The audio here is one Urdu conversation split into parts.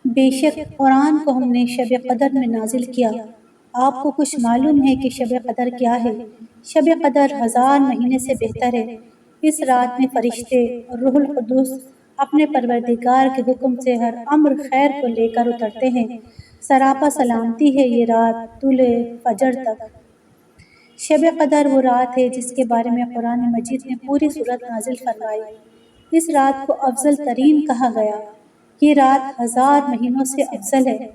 بے شک قرآن کو ہم نے شب قدر میں نازل کیا۔ آپ کو کچھ معلوم ہے کہ شب قدر کیا ہے؟ شب قدر 1000 مہینے سے بہتر ہے۔ اس رات میں فرشتے اور روح القدس اپنے پروردگار کے حکم سے ہر امر خیر کو لے کر اترتے ہیں۔ سراپا سلامتی ہے یہ رات طلوع فجر تک۔ شب قدر وہ رات ہے جس کے بارے میں قرآن مجید نے پوری سورت نازل فرمائی۔ اس رات کو افضل ترین کہا گیا۔ یہ رات 1000 مہینوں سے افضل ہے۔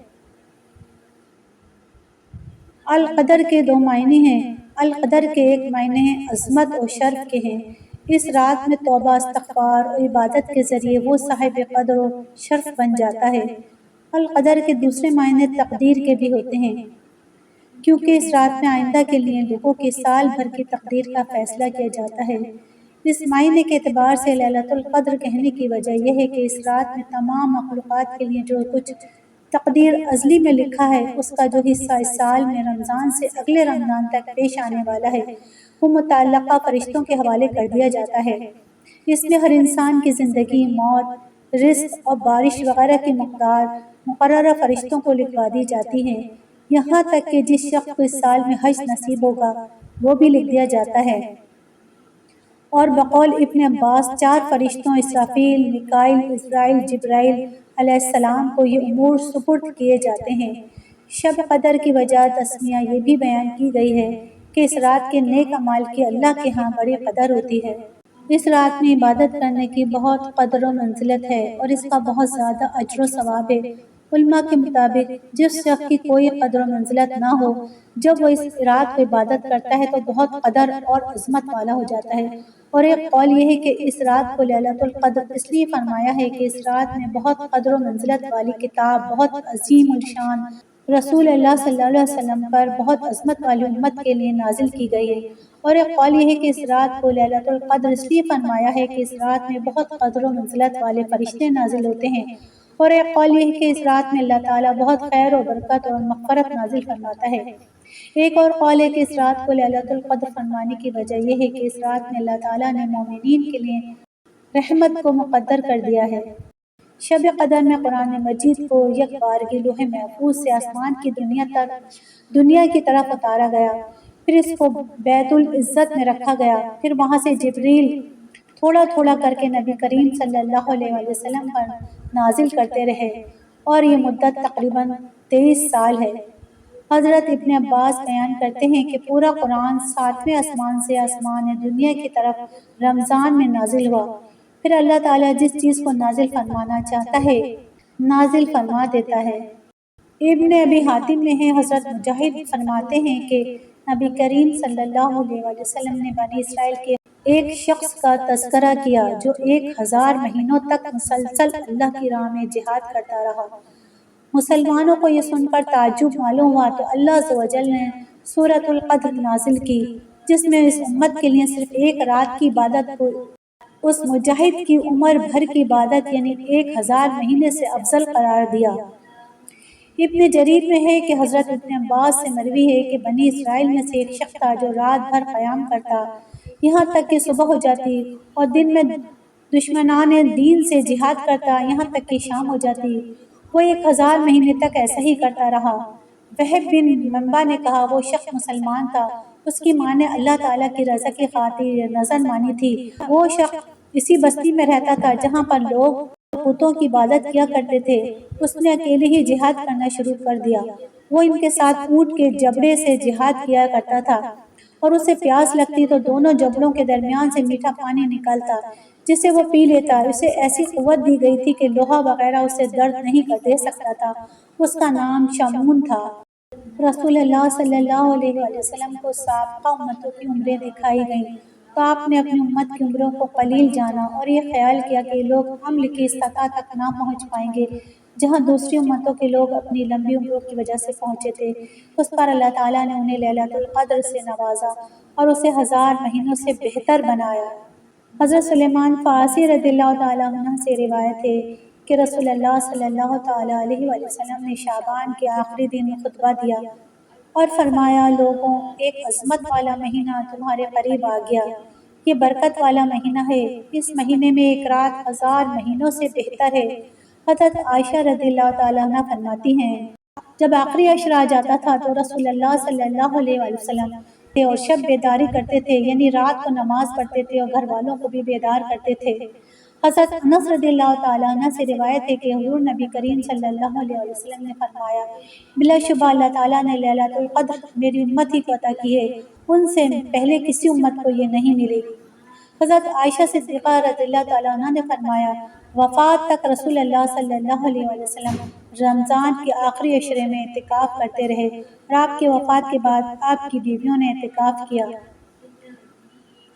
القدر کے 2 معنی ہیں۔ القدر کے ایک معنی عظمت و شرف کے ہیں۔ اس رات میں توبہ، استغفار و عبادت کے ذریعے وہ صاحب قدر و شرف بن جاتا ہے۔ القدر کے دوسرے معنی تقدیر کے بھی ہوتے ہیں، کیونکہ اس رات میں آئندہ کے لیے لوگوں کی سال بھر کی تقدیر کا فیصلہ کیا جاتا ہے۔ اس معنی کے اعتبار سے لیلۃ القدر کہنے کی وجہ یہ ہے کہ اس رات میں تمام مخلوقات کے لیے جو کچھ تقدیر ازلی میں لکھا ہے، اس کا جو حصہ اس سال میں رمضان سے اگلے رمضان تک پیش آنے والا ہے، وہ متعلقہ فرشتوں کے حوالے کر دیا جاتا ہے۔ اس میں ہر انسان کی زندگی، موت، رزق اور بارش وغیرہ کی مقدار مقررہ فرشتوں کو لکھوا دی جاتی ہے۔ یہاں تک کہ جس شخص کو اس سال میں حج نصیب ہوگا وہ بھی لکھ دیا جاتا ہے۔ اور بقول ابن عباس 4 فرشتوں اسرافیل، میکائیل، عزرائیل، جبرائیل علیہ السلام کو یہ امور سپرد کیے جاتے ہیں۔ شب قدر کی وجہ تسمیہ یہ بھی بیان کی گئی ہے کہ اس رات کے نیک اعمال کی اللہ کے ہاں بڑی قدر ہوتی ہے۔ اس رات میں عبادت کرنے کی بہت قدر و منزلت ہے اور اس کا بہت زیادہ اجر و ثواب ہے۔ علماء کے مطابق جس شخص کی کوئی قدر و منزلت نہ ہو، جب وہ اس رات کو عبادت کرتا ہے تو بہت قدر اور عظمت والا ہو جاتا ہے۔ اور ایک قول یہ ہے کہ اس رات کو لیلۃ القدر اس لیے فرمایا ہے کہ اس رات میں بہت قدر و منزلت والی کتاب بہت عظیم الشان رسول اللہ صلی اللہ علیہ وسلم پر بہت عظمت والی امت کے لیے نازل کی گئی ہے۔ اور ایک قول یہ ہے کہ اس رات کو لیلۃ القدر اس لیے فرمایا ہے کہ اس رات میں بہت قدر و منزلت والے فرشتے نازل ہوتے ہیں۔ اور ایک قول یہ ہے کہ اس رات میں اللہ تعالیٰ بہت خیر و برکت اور مغفرت نازل فرماتا ہے۔ ایک اور قول ہے کہ اس رات کو لیلۃ القدر فرمانے کی وجہ یہ ہے کہ اس رات میں اللہ تعالیٰ نے مومنین کے لیے رحمت کو مقدر کر دیا ہے۔ شب قدر میں قرآن مجید کو یک بارگی لوح محفوظ سے آسمان کی دنیا کی طرف اتارا گیا، پھر اس کو بیت العزت میں رکھا گیا، پھر وہاں سے جبریل تھوڑا تھوڑا کر کے نبی کریم صلی اللہ علیہ وسلم پر نازل کرتے رہے، اور یہ مدت تقریباً 23 سال ہے۔ حضرت ابن عباس بیان کرتے ہیں کہ پورا قرآن 7ویں آسمان سے آسمان دنیا کی طرف رمضان میں نازل ہوا، پھر اللہ تعالیٰ جس چیز کو نازل فرمانا چاہتا ہے نازل فرما دیتا ہے۔ ابن ابی حاتم میں ہے، حضرت مجاہد فرماتے ہیں کہ نبی کریم صلی اللہ علیہ وسلم نے بنی اسرائیل کے ایک شخص کا تذکرہ کیا جو 1000 مہینوں تک مسلسل اللہ کی راہ میں جہاد کرتا رہا۔ مسلمانوں کو یہ سن کر تعجب معلوم ہوا تو اللہ عز و جل نے سورۃ القدر نازل کی، جس میں اس امت کے لیے صرف ایک رات کی عبادت کو اس مجاہد کی عمر بھر کی عبادت یعنی 1000 مہینے سے افضل قرار دیا۔ ابن جریر میں ہے کہ حضرت ابن عباس سے مروی ہے کہ بنی اسرائیل میں سے ایک شخص تھا جو رات بھر قیام کرتا یہاں تک کہ صبح ہو جاتی، اور دن میں دشمنان دین سے جہاد کرتا یہاں تک کہ شام ہو جاتی۔ وہ 1000 مہینے تک ایسا ہی کرتا رہا۔ وہب بن منبع نے کہا وہ شخص مسلمان تھا، اس کی ماں نے اللہ تعالیٰ کی رضا کی خاطر نظر مانی تھی۔ وہ شخص اسی بستی میں رہتا تھا جہاں پر لوگ بتوں کی عبادت کیا کرتے تھے۔ اس نے اکیلے ہی جہاد کرنا شروع کر دیا۔ وہ ان کے ساتھ اونٹ کے جبڑے سے جہاد کیا کرتا تھا، اور اسے پیاس لگتی تو دونوں جبڑوں کے درمیان سے میٹھا پانی نکالتا جسے وہ پی لیتا۔ اسے ایسی قوت دی گئی تھی کہ لوہا وغیرہ اسے درد نہیں دے سکتا تھا۔ اس کا نام شمعون تھا۔ رسول اللہ صلی اللہ علیہ وسلم کو سابقہ امتوں کی عمریں دکھائی گئیں تو آپ نے اپنی امت کی عمروں کو قلیل جانا اور یہ خیال کیا کہ لوگ حمل کی سطح تک نہ پہنچ پائیں گے جہاں دوسری امتوں کے لوگ اپنی لمبی عمروں کی وجہ سے پہنچے تھے۔ اس پر اللہ تعالیٰ نے انہیں لیلۃ القدر سے نوازا اور اسے 1000 مہینوں سے بہتر بنایا۔ حضرت سلیمان فارسی رضی اللہ تعالیٰ عنہ سے روایت ہے کہ رسول اللہ صلی اللہ تعالیٰ علیہ وسلم نے شعبان کے آخری دن میں خطبہ دیا اور فرمایا، لوگوں، ایک عظمت والا مہینہ تمہارے قریب آ گیا، یہ برکت والا مہینہ ہے۔ اس مہینے میں ایک رات 1000 مہینوں سے بہتر ہے۔ حضرت عائشہ رضی اللہ تعالیٰ عنہ فرماتی ہیں جب آخری عشر آ جاتا تھا تو رسول اللہ صلی اللہ علیہ وآلہ وسلم تھے اور شب بیداری کرتے تھے، یعنی رات کو نماز پڑھتے تھے اور گھر والوں کو بھی بیدار کرتے تھے۔ حضرت انس رضی اللہ تعالیٰ عنہ سے روایت ہے کہ حضور نبی کریم صلی اللہ علیہ وسلم نے فرمایا بلا شبہ اللہ تعالیٰ نے لیلۃ القدر میری امت ہی کو عطا کی ہے، ان سے پہلے کسی امت کو یہ نہیں ملی۔ حضرت عائشہ صدیقہ رضی اللہ تعالیٰ عنہ نے فرمایا وفات تک رسول اللہ صلی اللہ علیہ وآلہ وسلم رمضان کے آخری عشرے میں اعتکاف کرتے رہے اور آپ کی وفات کے بعد آپ کی بیویوں نے اعتکاف کیا۔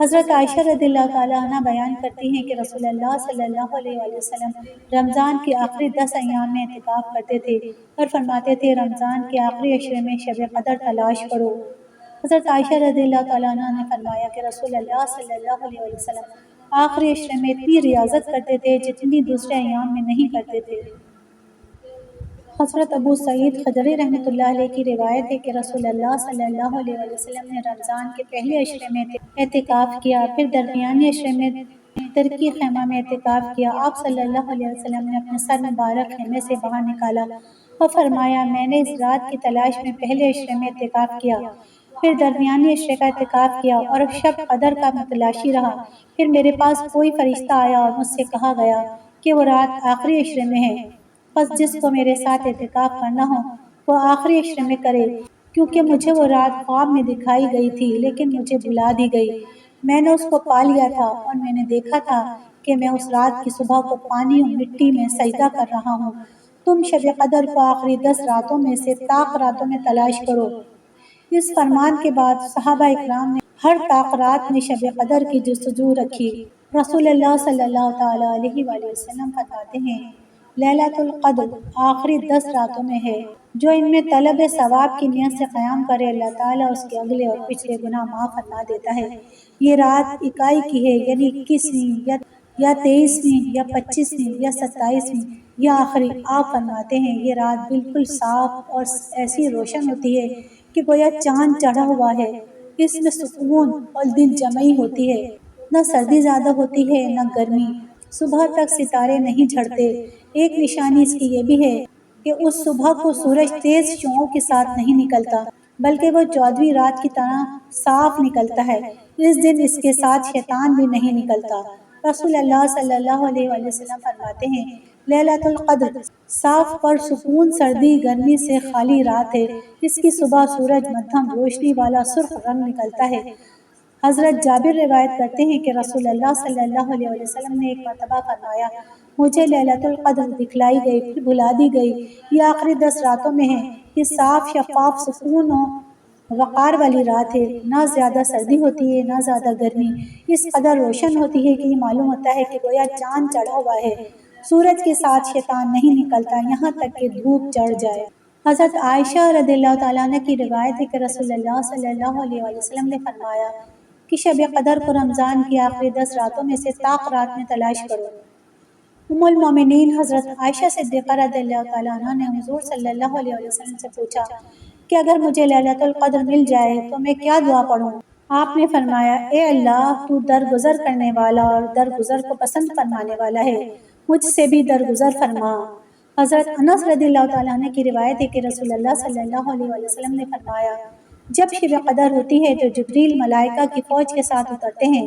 حضرت عائشہ رضی اللہ تعالیٰ عنہ بیان کرتی ہیں کہ رسول اللہ صلی اللہ علیہ وآلہ وسلم رمضان کے آخری 10 ایام میں اعتکاف کرتے تھے اور فرماتے تھے رمضان کے آخری عشرے میں شب قدر تلاش کرو۔ حضرت عائشہ رضی اللہ تعالیٰ عنہ نے فرمایا کہ رسول اللہ صلی اللہ علیہ وآلہ وسلم آخری عشرے میں اتنی ریاضت کرتے تھے جتنی دوسرے ایام میں نہیں کرتے تھے۔ حضرت ابو سعید خدری رحمۃ اللہ علیہ کی روایت ہے کہ رسول اللہ صلی اللہ علیہ وآلہ وسلم نے رمضان کے پہلے عشرے میں اعتکاف کیا، پھر درمیانی عشرے میں ترکی خیمہ میں اعتکاف کیا۔ آپ صلی اللہ علیہ وسلم نے اپنے سر مبارک خیمے سے باہر نکالا اور فرمایا میں نے اس رات کی تلاش میں پہلے عشرے میں اعتکاف کیا، پھر درمیانی عشرے کا اعتکاف کیا اور شب قدر کا متلاشی رہا۔ پھر میرے پاس کوئی فرشتہ آیا اور مجھ سے کہا گیا کہ وہ رات آخری عشرے میں ہے، بس جس کو میرے ساتھ اعتکاف کرنا ہو وہ آخری عشرے میں کرے، کیونکہ مجھے وہ رات خواب میں دکھائی گئی تھی لیکن مجھے بلا دی گئی۔ میں نے اس کو پا لیا تھا اور میں نے دیکھا تھا کہ میں اس رات کی صبح کو پانی اور مٹی میں سجدہ کر رہا ہوں۔ تم شب قدر کو آخری 10 راتوں میں سے طاق راتوں میں تلاش کرو۔ اس فرمان کے بعد صحابہ اکرام نے ہر طاق رات میں شب قدر کی جستجو رکھی۔ رسول اللہ صلی اللہ تعالیٰ علیہ وآلہ وسلم فرماتے ہیں لیلۃ القدر آخری 10 راتوں میں ہے، جو ان میں طلب ثواب کی نیت سے قیام کرے اللہ تعالیٰ اس کے اگلے اور پچھلے گناہ معاف فرما دیتا ہے۔ یہ رات 21 کی ہے، یعنی 21ویں یا 23ویں یا 25ویں یا 27ویں یا آخری۔ آپ فرماتے ہیں یہ رات بالکل صاف اور ایسی روشن ہوتی ہے کہ گویا چاند چڑھا ہوا ہے، اس میں سکون اور دل جمعی ہوتی ہے، نہ سردی زیادہ ہوتی ہے نہ گرمی، صبح تک ستارے نہیں جھڑتے۔ ایک نشانی اس کی یہ بھی ہے کہ اس صبح کو سورج تیز شعاعوں کے ساتھ نہیں نکلتا بلکہ وہ 14ویں رات کی طرح صاف نکلتا ہے۔ اس دن اس کے ساتھ شیطان بھی نہیں نکلتا۔ رسول اللہ صلی اللہ علیہ وآلہ وسلم فرماتے ہیں لیلۃ القدر صاف پر سکون سردی گرمی سے خالی رات ہے، اس کی صبح سورج مدھم روشنی والا سرخ رنگ نکلتا ہے۔ حضرت جابر روایت کرتے ہیں کہ رسول اللہ صلی اللہ علیہ وآلہ وسلم نے ایک مرتبہ فرمایا مجھے لیلۃ القدر دکھلائی گئی پھر بھلا دی گئی، یہ آخری 10 راتوں میں ہے، یہ صاف شفاف سکون و وقار والی رات ہے، نہ زیادہ سردی ہوتی ہے نہ زیادہ گرمی، اس قدر روشن ہوتی ہے کہ یہ معلوم ہوتا ہے کہ گویا چاند چڑھا ہوا ہے، سورج کے ساتھ شیطان نہیں نکلتا یہاں تک کہ دھوپ چڑھ جائے۔ حضرت عائشہ رضی اللہ تعالیٰ عنہ کی روایت ہے کہ رسول اللہ صلی اللہ علیہ وآلہ وسلم نے فرمایا کہ شب قدر کو رمضان کی آخری 10 راتوں میں سے طاق رات میں تلاش کرو۔ ام المومنین حضرت عائشہ صدیقہ رضی اللہ تعالیٰ عنہ نے حضور صلی اللہ علیہ وسلم سے پوچھا کہ اگر مجھے لیلۃ القدر مل جائے تو میں کیا دعا پڑھوں؟ آپ نے فرمایا اے اللہ تو درگزر کرنے والا اور درگزر کو پسند فرمانے والا ہے، مجھ سے بھی درگزر فرما۔ حضرت انس رضی اللہ تعالیٰ عنہ کی روایت ہے کہ رسول اللہ صلی اللہ علیہ وسلم نے فرمایا جب شب قدر ہوتی ہے تو جبریل ملائکہ کی فوج کے ساتھ اترتے ہیں،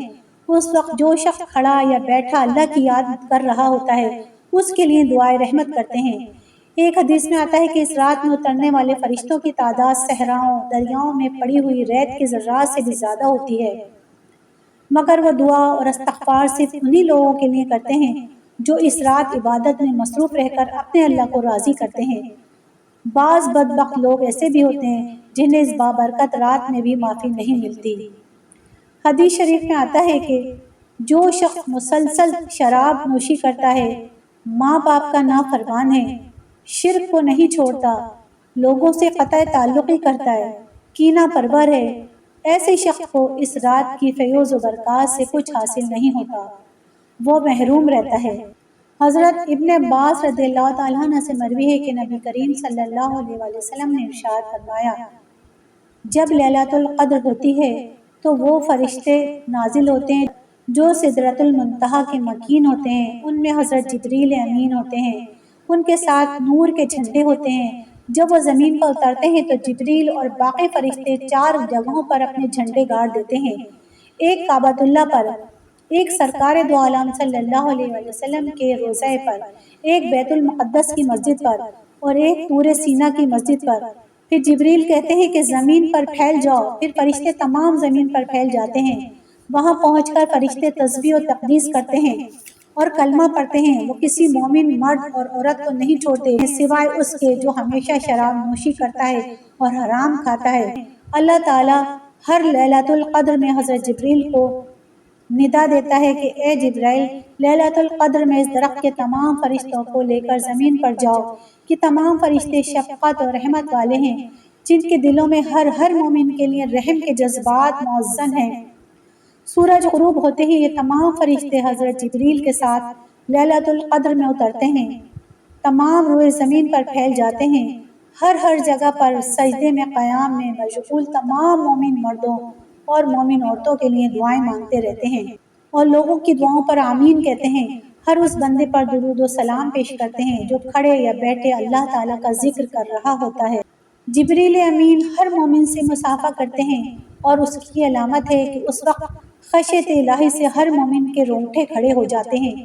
اس وقت جو شخص کھڑا یا بیٹھا اللہ کی یاد کر رہا ہوتا ہے اس کے لیے دعائے رحمت کرتے ہیں۔ ایک حدیث میں آتا ہے کہ اس رات میں اترنے والے فرشتوں کی تعداد صحراؤں دریاؤں میں پڑی ہوئی ریت کے ذرات سے بھی زیادہ ہوتی ہے، مگر وہ دعا اور استغفار صرف انہی لوگوں کے لیے کرتے ہیں جو اس رات عبادت میں مصروف رہ کر اپنے اللہ کو راضی کرتے ہیں۔ بعض بدبخت لوگ ایسے بھی ہوتے ہیں جنہیں اس بابرکت رات میں بھی معافی نہیں ملتی۔ حدیث شریف میں آتا ہے کہ جو شخص مسلسل شراب نوشی کرتا ہے، ماں باپ کا نافرمان ہے، شرک کو نہیں چھوڑتا، لوگوں سے قطع تعلق ہی کرتا ہے، کینہ پرور ہے، ایسے شخص کو اس رات کی فیوز و برکات سے کچھ حاصل نہیں ہوتا، وہ محروم رہتا ہے۔ حضرت ابن عباس رضی اللہ تعالیٰ عنہ سے مروی ہے کہ نبی کریم صلی اللہ علیہ وآلہ وسلم نے ارشاد فرمایا جب لیلۃ القدر ہوتی ہے تو وہ فرشتے نازل ہوتے ہیں جو سدرۃ المنتہا کے مکین ہوتے ہیں، ان میں حضرت جبریل امین ہوتے ہیں۔ ان کے ساتھ نور کے جھنڈے ہوتے ہیں۔ جب وہ زمین پر اترتے ہیں تو جبریل اور باقی فرشتے 4 جگہوں پر اپنے جھنڈے گاڑ دیتے ہیں، ایک کعبۃ اللہ پر، ایک سرکار دو عالم صلی اللہ علیہ وآلہ وسلم کے روضہ پر، ایک بیت المقدس کی مسجد پر اور ایک طور سینا کی مسجد پر۔ پھر جبریل کہتے ہیں کہ زمین پر پھیل جاؤ، پھر فرشتے تمام زمین پر پھیل جاتے ہیں۔ وہاں پہنچ کر فرشتے تسبیح و تقدیس کرتے ہیں اور کلمہ پڑھتے ہیں۔ وہ کسی مومن مرد اور عورت کو نہیں چھوڑتے سوائے اس کے جو ہمیشہ شراب نوشی کرتا ہے اور حرام کھاتا ہے۔ اللہ تعالیٰ ہر لیلۃ القدر میں حضرت جبریل کو ندا دیتا ہے کہ اے جبرائیل، لیلۃ القدر میں اس درخت کے تمام فرشتوں کو لے کر زمین پر جاؤ کہ تمام فرشتے شفقت اور رحمت والے ہیں، جن کے دلوں میں ہر مومن کے لیے رحم کے جذبات موزن ہیں۔ سورج غروب ہوتے ہی یہ تمام فرشتے حضرت جبریل کے ساتھ لیلۃ القدر میں اترتے ہیں، تمام روئے زمین پر پھیل جاتے ہیں، ہر جگہ پر سجدے میں قیام میں مشغول تمام مومن مردوں اور مومن عورتوں کے لیے دعائیں مانگتے رہتے ہیں اور لوگوں کی دعاؤں پر آمین کہتے ہیں۔ ہر اس بندے پر درود و سلام پیش کرتے ہیں جو کھڑے یا بیٹھے اللہ تعالیٰ کا ذکر کر رہا ہوتا ہے۔ جبریل امین ہر مومن سے مصافحہ کرتے ہیں اور اس کی علامت ہے کہ اس وقت خشیت الہی سے ہر مومن کے رونگٹے کھڑے ہو جاتے ہیں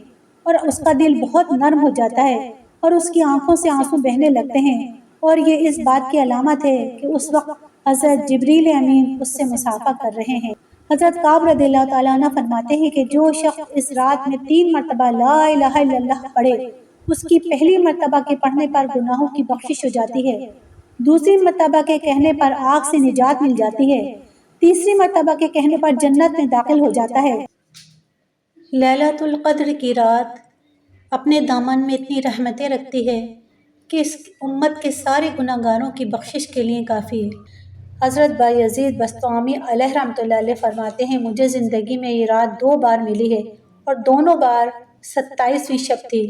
اور اس کا دل بہت نرم ہو جاتا ہے اور اس کی آنکھوں سے آنسو بہنے لگتے ہیں، اور یہ اس بات کی علامت ہے کہ اس وقت حضرت جبریل امین اس سے مصافحہ کر رہے ہیں۔ حضرت کعب رضی اللہ تعالیٰ عنہ فرماتے ہیں کہ جو شخص اس رات میں 3 مرتبہ لا الہ الا اللہ پڑھے، اس کی پہلی مرتبہ کے پڑھنے پر گناہوں کی بخشش ہو جاتی ہے، دوسری مرتبہ کے کہنے پر آگ سے نجات مل جاتی ہے، تیسری مرتبہ کے کہنے پر جنت میں داخل ہو جاتا ہے۔ لیلۃ القدر کی رات اپنے دامن میں اتنی رحمتیں رکھتی ہے کہ اس امت کے سارے گناہ گاروں کی بخشش کے لیے کافی ہے۔ حضرت بایزید بسطامی علیہ رحمۃ اللہ علیہ فرماتے ہیں مجھے زندگی میں یہ رات 2 بار ملی ہے اور دونوں بار 27ویں شب تھی،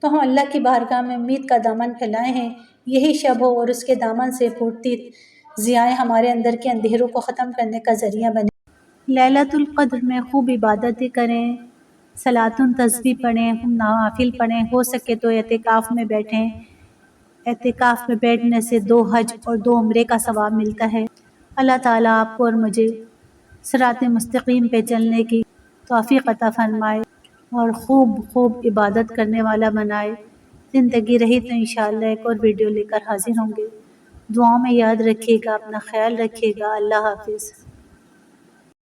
تو ہم اللہ کی بارگاہ میں امید کا دامن پھیلائے ہیں، یہی شب ہو اور اس کے دامن سے پھوٹتی ضیائیں ہمارے اندر کے اندھیروں کو ختم کرنے کا ذریعہ بنے۔ لیلۃ القدر میں خوب عبادتیں کریں، صلاۃ تسبیح پڑھیں، نوافل پڑھیں، ہو سکے تو اعتکاف میں بیٹھیں۔ اعتکاف میں بیٹھنے سے 2 حج اور 2 عمرے کا ثواب ملتا ہے۔ اللہ تعالیٰ آپ کو اور مجھے صراط مستقیم پہ چلنے کی توفیق عطا فرمائے اور خوب عبادت کرنے والا بنائے۔ زندگی رہی تو انشاءاللہ ایک اور ویڈیو لے کر حاضر ہوں گے۔ دعاؤں میں یاد رکھیے گا، اپنا خیال رکھیے گا۔ اللہ حافظ۔